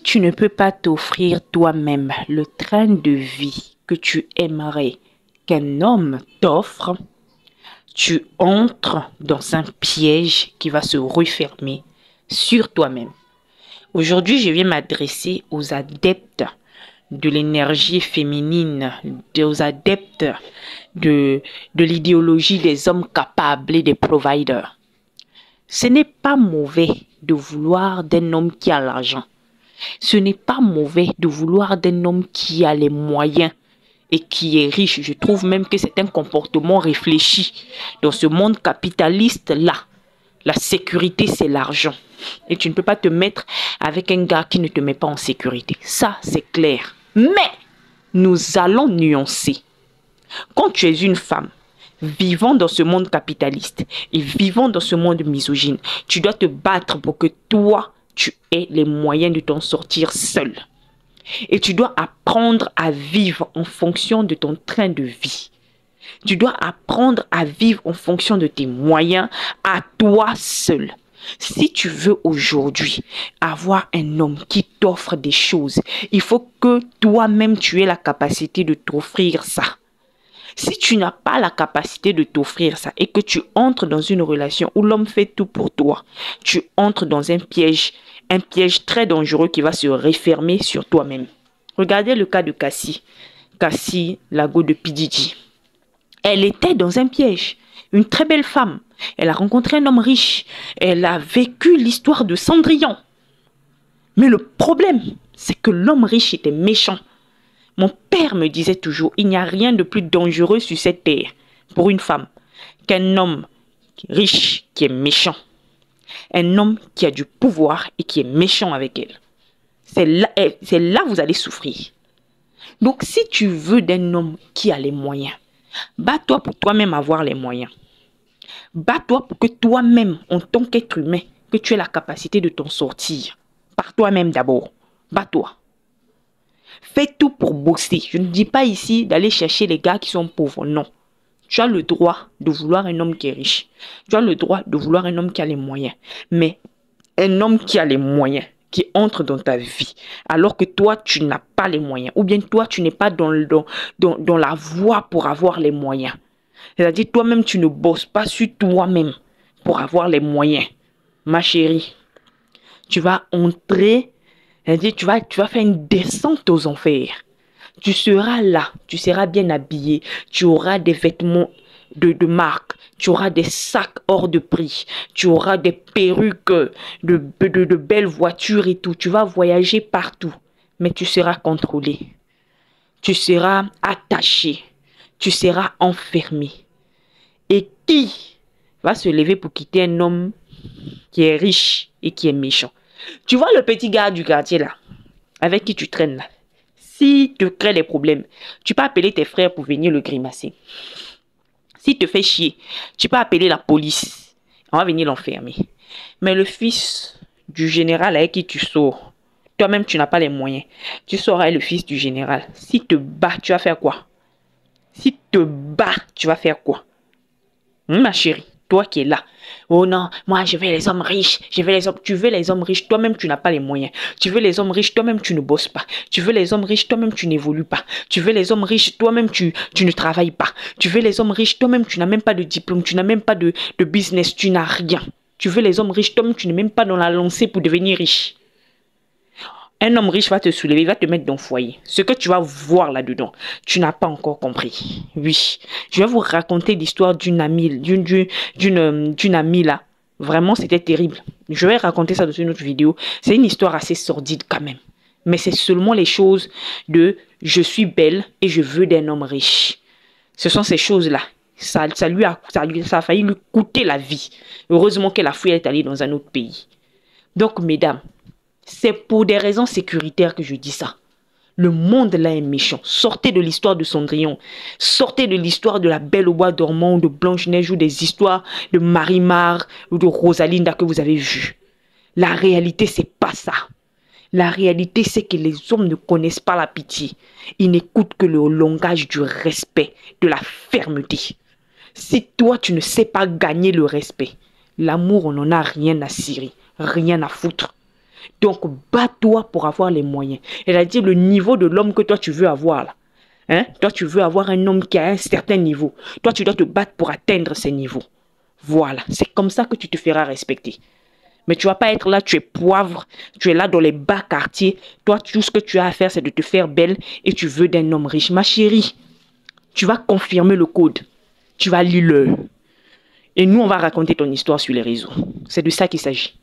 tu ne peux pas t'offrir toi-même le train de vie que tu aimerais qu'un homme t'offre, tu entres dans un piège qui va se refermer sur toi-même. Aujourd'hui, je viens m'adresser aux adeptes de l'énergie féminine, aux adeptes de l'idéologie des hommes capables et des providers. Ce n'est pas mauvais de vouloir d'un homme qui a l'argent. Ce n'est pas mauvais de vouloir d'un homme qui a les moyens et qui est riche. Je trouve même que c'est un comportement réfléchi. Dans ce monde capitaliste-là, la sécurité, c'est l'argent. Et tu ne peux pas te mettre avec un gars qui ne te met pas en sécurité. Ça, c'est clair. Mais nous allons nuancer. Quand tu es une femme vivant dans ce monde capitaliste et vivant dans ce monde misogyne, tu dois te battre pour que toi, tu aies les moyens de t'en sortir seul. Et tu dois apprendre à vivre en fonction de ton train de vie. Tu dois apprendre à vivre en fonction de tes moyens à toi seul. Si tu veux aujourd'hui avoir un homme qui t'offre des choses, il faut que toi-même tu aies la capacité de t'offrir ça. Si tu n'as pas la capacité de t'offrir ça et que tu entres dans une relation où l'homme fait tout pour toi, tu entres dans un piège très dangereux qui va se refermer sur toi-même. Regardez le cas de Cassie, la go de P. Diddy. Elle était dans un piège, une très belle femme. Elle a rencontré un homme riche. Elle a vécu l'histoire de Cendrillon. Mais le problème, c'est que l'homme riche était méchant. Mon père me disait toujours, il n'y a rien de plus dangereux sur cette terre pour une femme qu'un homme riche qui est méchant. Un homme qui a du pouvoir et qui est méchant avec elle. C'est là que vous allez souffrir. Donc si tu veux d'un homme qui a les moyens, bats-toi pour toi-même avoir les moyens. Bats-toi pour que toi-même, en tant qu'être humain, que tu aies la capacité de t'en sortir. Par toi-même d'abord. Bats-toi. Fais tout pour bosser. Je ne dis pas ici d'aller chercher les gars qui sont pauvres. Non. Tu as le droit de vouloir un homme qui est riche. Tu as le droit de vouloir un homme qui a les moyens. Mais un homme qui a les moyens, qui entre dans ta vie, alors que toi, tu n'as pas les moyens. Ou bien toi, tu n'es pas dans la voie pour avoir les moyens. C'est-à-dire, toi-même, tu ne bosses pas sur toi-même pour avoir les moyens. Ma chérie, tu vas entrer, c'est-à-dire, tu vas faire une descente aux enfers. Tu seras là, tu seras bien habillé, tu auras des vêtements de marque, tu auras des sacs hors de prix, tu auras des perruques, de belles voitures et tout. Tu vas voyager partout, mais tu seras contrôlé. Tu seras attaché, tu seras enfermé. Et qui va se lever pour quitter un homme qui est riche et qui est méchant? Tu vois le petit gars du quartier là, avec qui tu traînes là. S'il te crée des problèmes, tu peux appeler tes frères pour venir le grimacer. S'il te fait chier, tu peux appeler la police. On va venir l'enfermer. Mais le fils du général avec qui tu sors, toi-même tu n'as pas les moyens. Tu sors avec le fils du général. S'il te bat, tu vas faire quoi? S'il te bat, tu vas faire quoi? Ma chérie, toi qui es là. Oh non, moi je veux les hommes riches. Tu veux les hommes riches, toi-même tu n'as pas les moyens. Tu veux les hommes riches, toi-même tu ne bosses pas. Tu veux les hommes riches, toi-même tu n'évolues pas. Tu veux les hommes riches, toi-même tu ne travailles pas. Tu veux les hommes riches, toi-même tu n'as même pas de diplôme, tu n'as même pas de business, tu n'as rien. Tu veux les hommes riches, toi-même tu n'es même pas dans la lancée pour devenir riche. Un homme riche va te soulever, il va te mettre dans le foyer. Ce que tu vas voir là-dedans, tu n'as pas encore compris. Oui, je vais vous raconter l'histoire d'une amie, d'une amie là. Vraiment, c'était terrible. Je vais raconter ça dans une autre vidéo. C'est une histoire assez sordide quand même. Mais c'est seulement les choses de « je suis belle et je veux d'un homme riche ». Ce sont ces choses-là. Ça a failli lui coûter la vie. Heureusement que la fille est allée dans un autre pays. Donc, mesdames, c'est pour des raisons sécuritaires que je dis ça. Le monde là est méchant. Sortez de l'histoire de Cendrillon. Sortez de l'histoire de la Belle au bois dormant ou de Blanche-Neige ou des histoires de Marie-Mar ou de Rosalinda que vous avez vues. La réalité, c'est pas ça. La réalité, c'est que les hommes ne connaissent pas la pitié. Ils n'écoutent que le langage du respect, de la fermeté. Si toi, tu ne sais pas gagner le respect, l'amour, on n'en a rien à cirer, rien à foutre. Donc, bats-toi pour avoir les moyens. C'est-à-dire le niveau de l'homme que toi, tu veux avoir là. Hein? Toi, tu veux avoir un homme qui a un certain niveau. Toi, tu dois te battre pour atteindre ces niveaux. Voilà, c'est comme ça que tu te feras respecter. Mais tu vas pas être là, tu es poivre, tu es là dans les bas quartiers. Toi, tout ce que tu as à faire, c'est de te faire belle et tu veux d'un homme riche. Ma chérie, tu vas confirmer le code. Tu vas lire le. Et nous, on va raconter ton histoire sur les réseaux. C'est de ça qu'il s'agit.